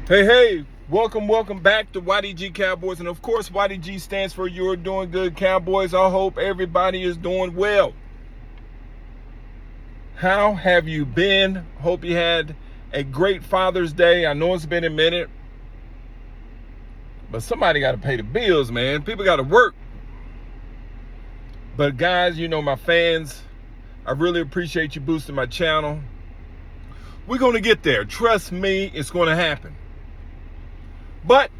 Hey, welcome back to YDG Cowboys. And of course, YDG stands for You're Doing Good Cowboys. I hope everybody is doing well. How have you been? Hope you had a great Father's Day. I know it's been a minute, but somebody got to pay the bills, man. People got to work. But guys, my fans, I really appreciate you boosting my channel. We're going to get there. Trust me, it's going to happen. But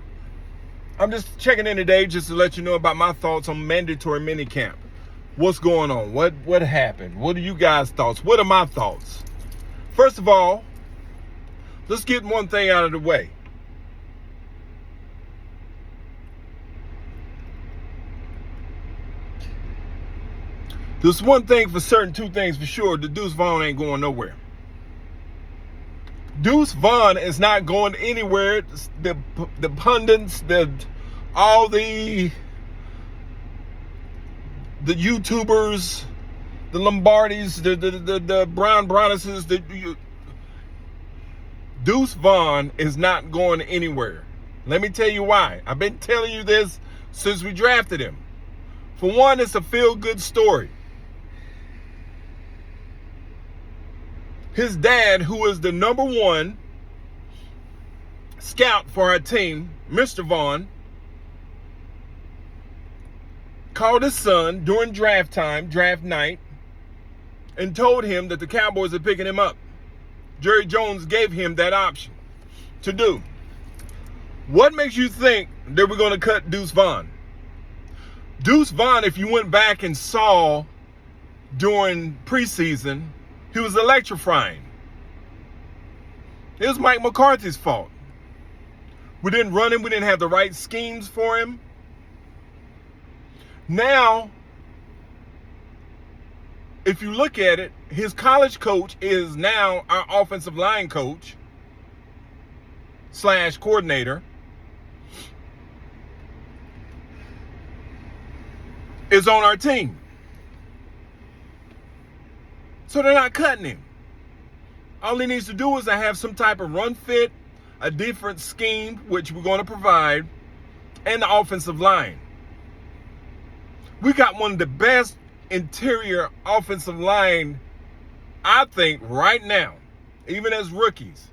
I'm just checking in today just to let you know about my thoughts on mandatory minicamp. What's going on? What happened? What are you guys' thoughts? What are my thoughts? First of all, let's get one thing out of the way. There's one thing for certain, two things for sure. The Deuce Vaughn ain't going nowhere. Deuce Vaughn is not going anywhere. The pundits, all the YouTubers, the Lombardis, the Brown Brownises, Deuce Vaughn is not going anywhere. Let me tell you why. I've been telling you this since we drafted him. For one, it's a feel-good story. His dad, who is the number one scout for our team, Mr. Vaughn, called his son during draft night, and told him that the Cowboys are picking him up. Jerry Jones gave him that option to do. What makes you think that we're going to cut Deuce Vaughn? Deuce Vaughn, if you went back and saw during preseason, he was electrifying. It was Mike McCarthy's fault. We didn't run him. We didn't have the right schemes for him. Now, if you look at it, his college coach is now our offensive line coach / coordinator. Is on our team. So they're not cutting him. All he needs to do is to have some type of run fit, a different scheme, which we're going to provide, and the offensive line. We got one of the best interior offensive line, I think, right now, even as rookies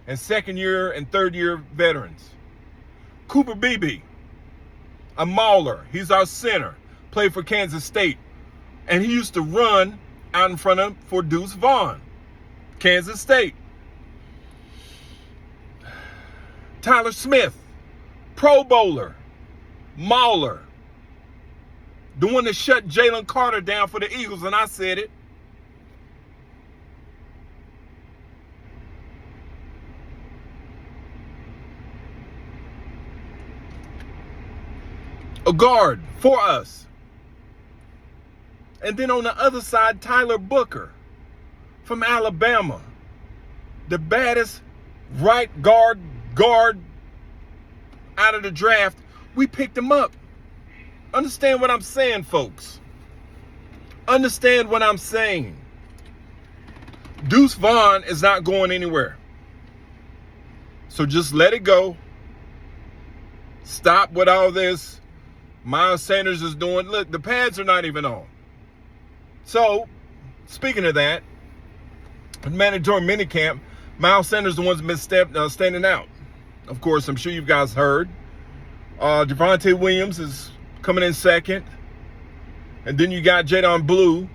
and second-year and third-year veterans. Cooper Beebe, a mauler. He's our center. Played for Kansas State. And he used to run out in front of for Deuce Vaughn, Kansas State. Tyler Smith, Pro Bowler, mauler. The one that shut Jalen Carter down for the Eagles, and I said it. A guard for us. And then on the other side, Tyler Booker from Alabama. The baddest right guard out of the draft. We picked him up. Understand what I'm saying, folks. Understand what I'm saying. Deuce Vaughn is not going anywhere. So just let it go. Stop with all this. Miles Sanders is doing. Look, the pads are not even on. So, speaking of that, mandatory minicamp, Miles Sanders the one's been standing out. Of course, I'm sure you guys heard. Devontae Williams is coming in second. And then you got Jadon Blue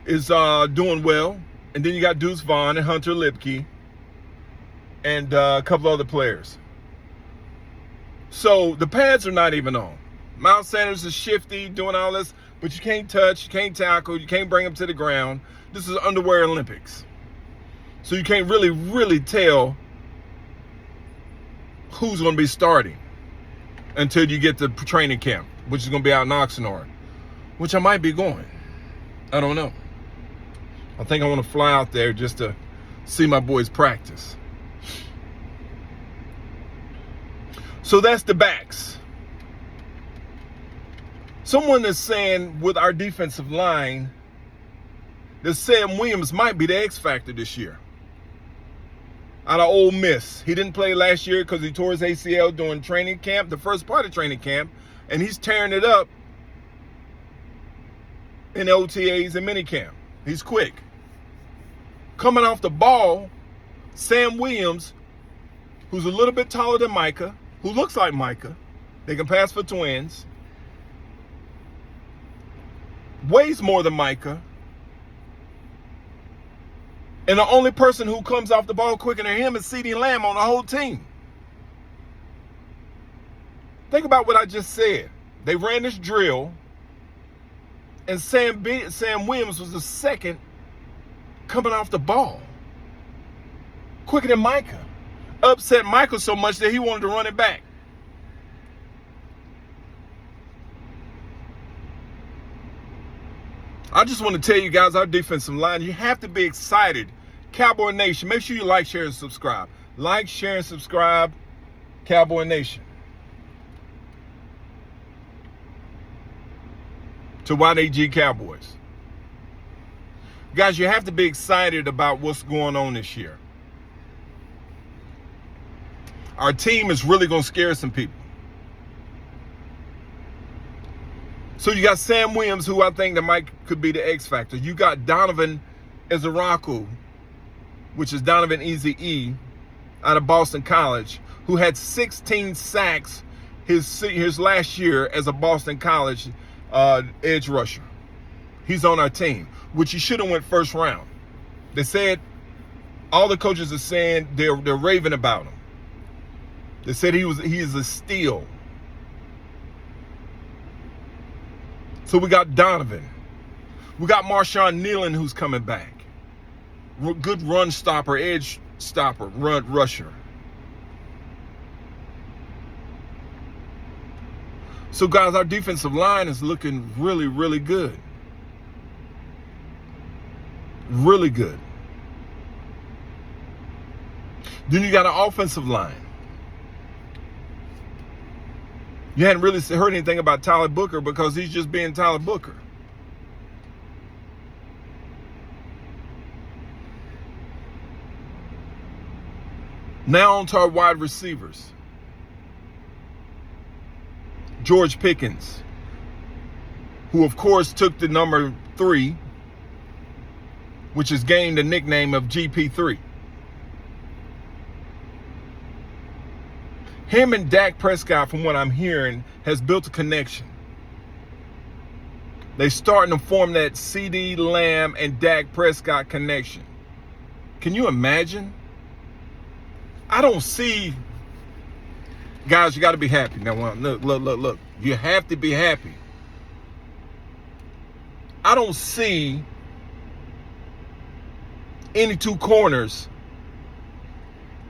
is doing well. And then you got Deuce Vaughn and Hunter Lipke and a couple other players. So, the pads are not even on. Miles Sanders is shifty, doing all this. But you can't touch, you can't tackle, you can't bring them to the ground. This is underwear Olympics. So you can't really tell who's going to be starting until you get to training camp, which is going to be out in Oxnard, which I might be going. I don't know. I think I want to fly out there just to see my boys practice. So that's the backs. Someone is saying with our defensive line that Sam Williams might be the X factor this year. out of Ole Miss. He didn't play last year because he tore his ACL during training camp, the first part of training camp, and he's tearing it up in OTAs and minicamp. He's quick. Coming off the ball, Sam Williams, who's a little bit taller than Micah, who looks like Micah. They can pass for twins. Weighs more than Micah. And the only person who comes off the ball quicker than him is CeeDee Lamb on the whole team. Think about what I just said. They ran this drill, and Sam Williams was the second coming off the ball. Quicker than Micah. Upset Micah so much that he wanted to run it back. I just want to tell you guys, our defensive line, you have to be excited. Cowboy Nation, make sure you like, share, and subscribe. Like, share, and subscribe. Cowboy Nation. To YAG Cowboys. Guys, you have to be excited about what's going on this year. Our team is really going to scare some people. So you got Sam Williams, who I think that could be the X factor. You got Donovan Ezaraku, which is Donovan Eze out of Boston College, who had 16 sacks his last year as a Boston College edge rusher. He's on our team, which he should have went first round. They said, all the coaches are saying they're raving about him. They said he is a steal. So we got Donovan. We got Marshawn Nealon, who's coming back. Good run stopper, edge stopper, run rusher. So guys, our defensive line is looking really, really good. Really good. Then you got an offensive line. You hadn't really heard anything about Tyler Booker because he's just being Tyler Booker. Now on to our wide receivers. George Pickens, who of course took the number 3, which has gained the nickname of GP3. Him and Dak Prescott, from what I'm hearing, has built a connection. They're starting to form that CeeDee Lamb and Dak Prescott connection. Can you imagine? I don't see... Guys, you got to be happy. Now, look. You have to be happy. I don't see any two corners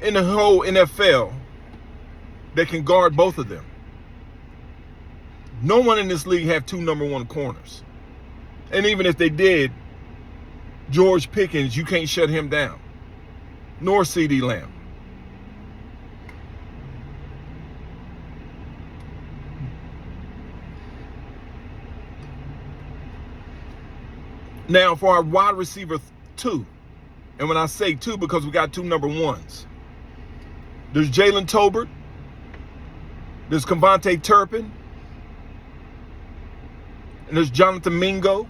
in the whole NFL that can guard both of them. No one in this league have 2 number 1 corners. And even if they did, George Pickens, you can't shut him down. Nor CeeDee Lamb. Now for our wide receiver 2. And when I say 2, because we got 2 number 1s. There's Jalen Tolbert. There's Cavante Turpin. And there's Jonathan Mingo.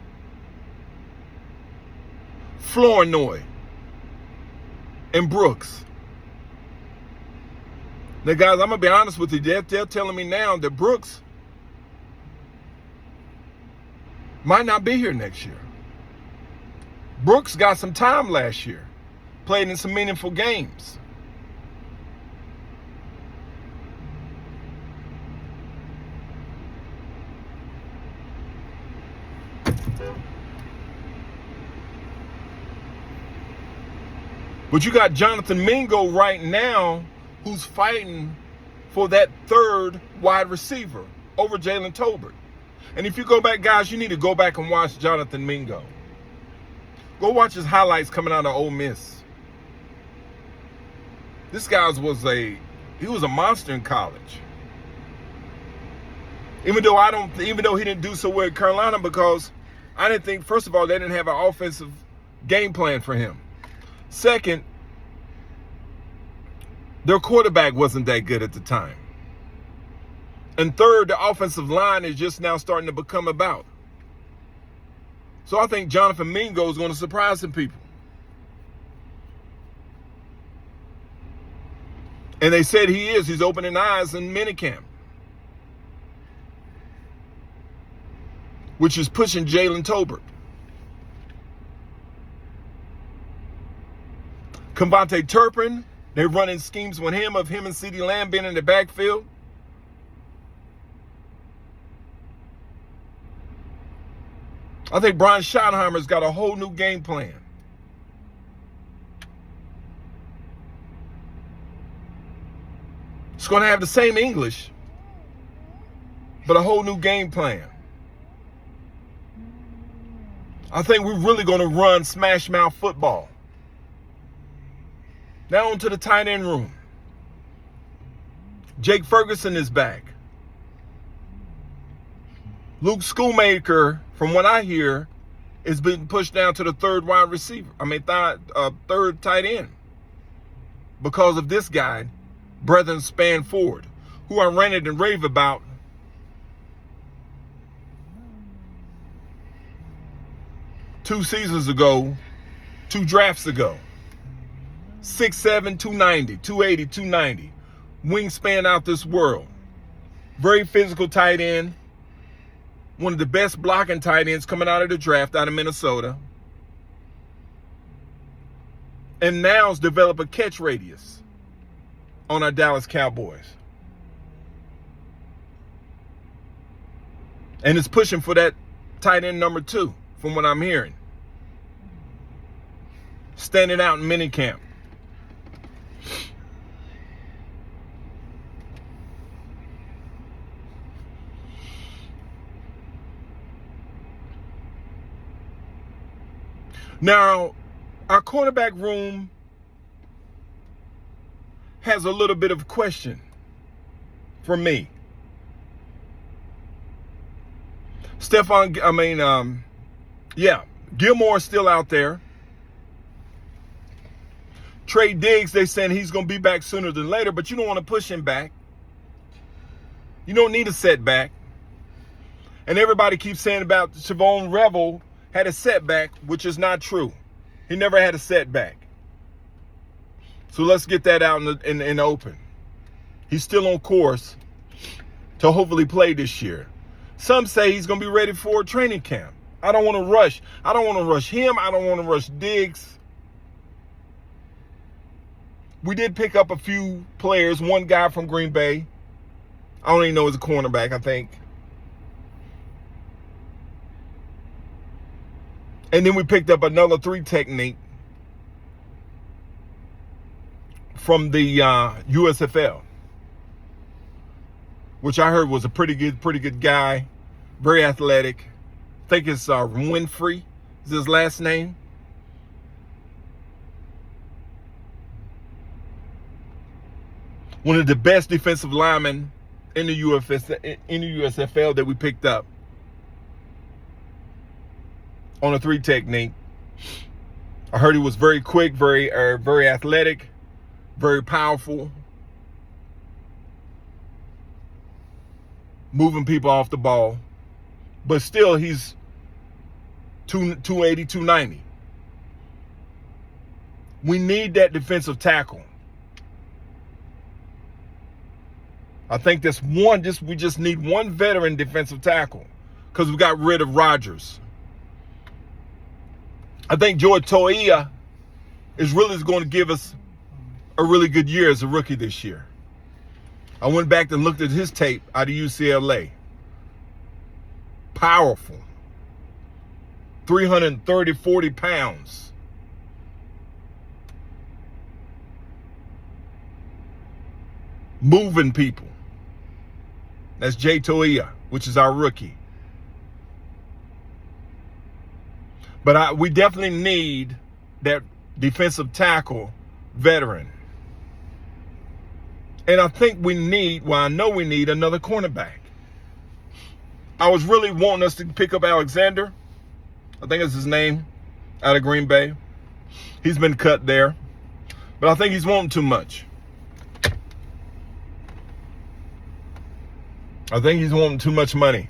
Flournoy. And Brooks. Now, guys, I'm going to be honest with you. They're telling me now that Brooks might not be here next year. Brooks got some time last year. Played in some meaningful games. But you got Jonathan Mingo right now who's fighting for that 3rd wide receiver over Jalen Tolbert. And if you go back, guys, you need to go back and watch Jonathan Mingo. Go watch his highlights coming out of Ole Miss. This guy was a monster in college. Even though he didn't do so well at Carolina, because I didn't think, first of all, they didn't have an offensive game plan for him. Second, Their quarterback wasn't that good at the time. And third, the offensive line is just now starting to become about. So I think Jonathan Mingo is going to surprise some people. And they said he is. He's opening eyes in minicamp, which is pushing Jalen Tolbert. Cavante Turpin, they're running schemes with him of him and CeeDee Lamb being in the backfield. I think Brian Schottenheimer's got a whole new game plan. It's going to have the same English, but a whole new game plan. I think we're really going to run smash mouth football. Now on to the tight end room. Jake Ferguson is back. Luke Schoolmaker, from what I hear, is being pushed down to the third tight end because of this guy, Brethren Spanford, who I ranted and raved about two drafts ago. 6'7", 290, 280, 290. Wingspan out this world. Very physical tight end. One of the best blocking tight ends coming out of the draft out of Minnesota. And now's developed a catch radius on our Dallas Cowboys. And it's pushing for that tight end number 2, from what I'm hearing. Standing out in minicamp. Now, our cornerback room has a little bit of question for me. Gilmore's still out there. Trey Diggs, they saying he's going to be back sooner than later, but you don't want to push him back. You don't need a setback. And everybody keeps saying about Siobhan Revel had a setback, which is not true. He never had a setback. So let's get that out in the open. He's still on course to hopefully play this year. Some say he's going to be ready for training camp. I don't want to rush. I don't want to rush him. I don't want to rush Diggs. We did pick up a few players. One guy from Green Bay. I don't even know he's a cornerback, I think. And then we picked up another 3 technique from the USFL, which I heard was a pretty good guy, very athletic. I think it's Winfrey is his last name. One of the best defensive linemen in the USFL that we picked up on a 3 technique. I heard he was very quick, very athletic, very powerful, moving people off the ball, but still he's 280, 290. We need that defensive tackle. I think we just need one veteran defensive tackle because we got rid of Rodgers. I think George Toia is really going to give us a really good year as a rookie this year. I went back and looked at his tape out of UCLA. Powerful. 330, 40 pounds. Moving people. That's Jay Toia, which is our rookie. But we definitely need that defensive tackle veteran. And I think I know we need another cornerback. I was really wanting us to pick up Alexander. I think that's his name, out of Green Bay. He's been cut there. But I think he's wanting too much. I think he's wanting too much money.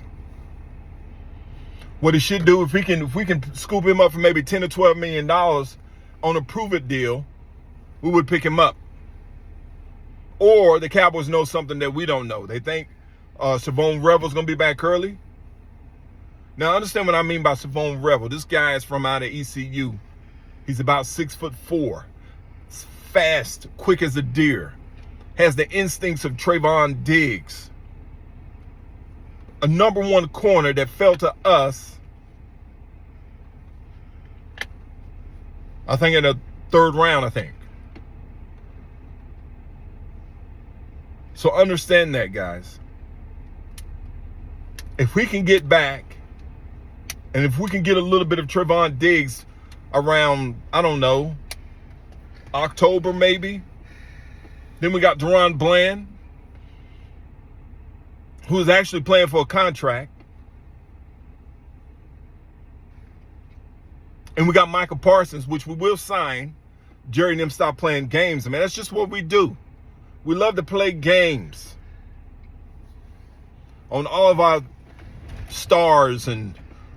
What he should do, if we can scoop him up for maybe $10 or $12 million on a prove-it deal, we would pick him up. Or the Cowboys know something that we don't know. They think Savone Revel's going to be back early. Now, understand what I mean by Savone Revel. This guy is from out of ECU. He's about 6'4". Fast, quick as a deer. Has the instincts of Trayvon Diggs. A number one corner that fell to us, I think, in the third round, I think. So understand that, guys. If we can get back, and if we can get a little bit of Trayvon Diggs around, I don't know, October maybe. Then we got Deron Bland, who is actually playing for a contract. And we got Michael Parsons, which we will sign. Jerry and them stop playing games. I mean, that's just what we do. We love to play games on all of our stars and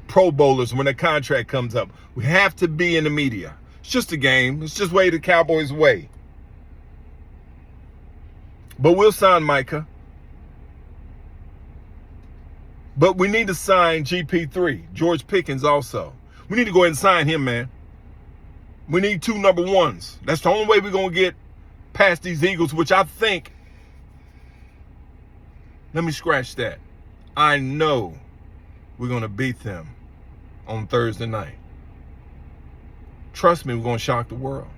Pro Bowlers when their contract comes up. We have to be in the media. It's just a game. It's just way the Cowboys' way. But we'll sign Micah. But we need to sign GP3, George Pickens also. We need to go ahead and sign him, man. We need 2 number ones. That's the only way we're going to get past these Eagles, which I think, let me scratch that. I know we're going to beat them on Thursday night. Trust me, we're going to shock the world.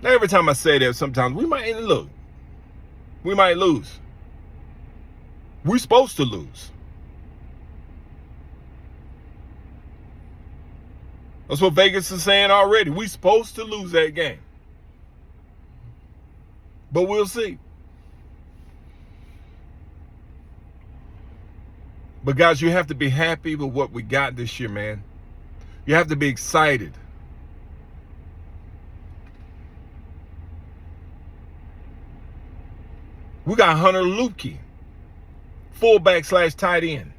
Now, every time I say that, sometimes we might lose. We're supposed to lose. That's what Vegas is saying already. We're supposed to lose that game. But we'll see. But guys, you have to be happy with what we got this year, man. You have to be excited. We got Hunter Lukey, fullback / tight end.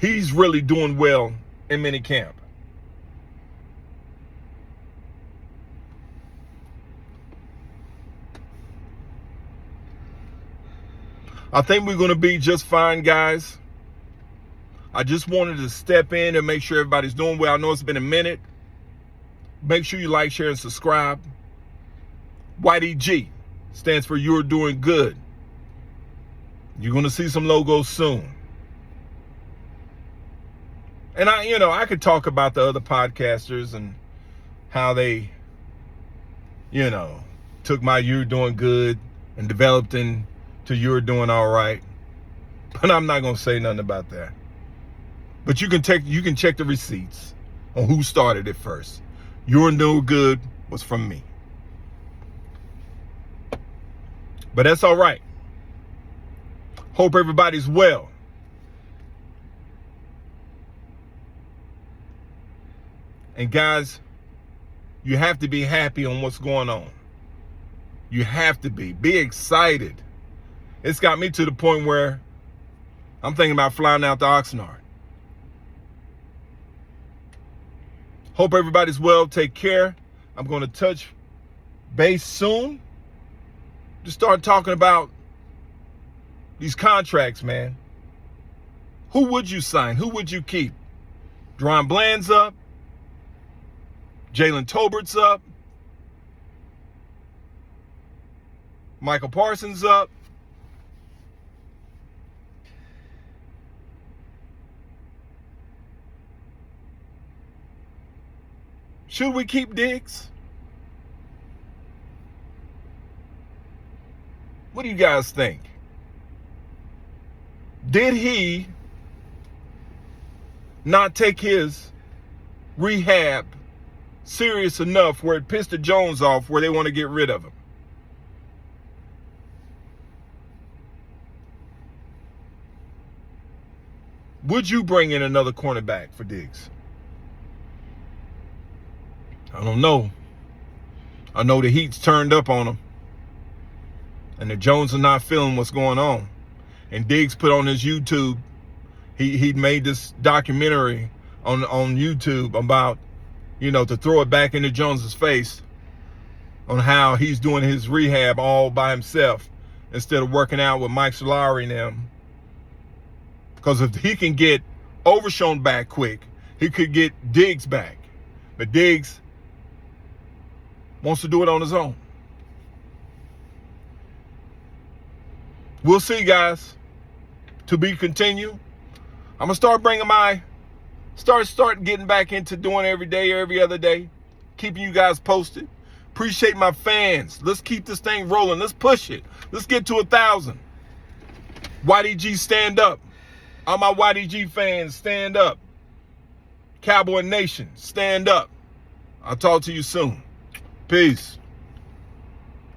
He's really doing well in minicamp. I think we're going to be just fine, guys. I just wanted to step in and make sure everybody's doing well. I know it's been a minute. Make sure you like, share, and subscribe. YDG stands for You're Doing Good. You're going to see some logos soon. And I could talk about the other podcasters and how they, took my You're Doing Good and developed into You're Doing All Right. But I'm not going to say nothing about that. But you can check the receipts on who started it first. You're Doing Good was from me. But that's all right. Hope everybody's well. And guys, you have to be happy on what's going on. You have to be. Be excited. It's got me to the point where I'm thinking about flying out to Oxnard. Hope everybody's well. Take care. I'm going to touch base soon. Just start talking about these contracts, man. Who would you sign? Who would you keep? Deron Bland's up. Jalen Tolbert's up. Michael Parsons up. Should we keep Diggs? What do you guys think? Did he not take his rehab serious enough where it pissed the Jones off where they want to get rid of him? Would you bring in another cornerback for Diggs? I don't know. I know the heat's turned up on him. And the Jones are not feeling what's going on. And Diggs put on his YouTube, he made this documentary on YouTube about, to throw it back into Jones's face on how he's doing his rehab all by himself instead of working out with Mike Solari and them. Because if he can get Overshown back quick, he could get Diggs back. But Diggs wants to do it on his own. We'll see, guys. To be continued. I'm gonna start bringing start getting back into doing every day, every other day, keeping you guys posted. Appreciate my fans. Let's keep this thing rolling. Let's push it. Let's get to 1,000. YDG, stand up. All my YDG fans, stand up. Cowboy Nation, stand up. I'll talk to you soon. Peace.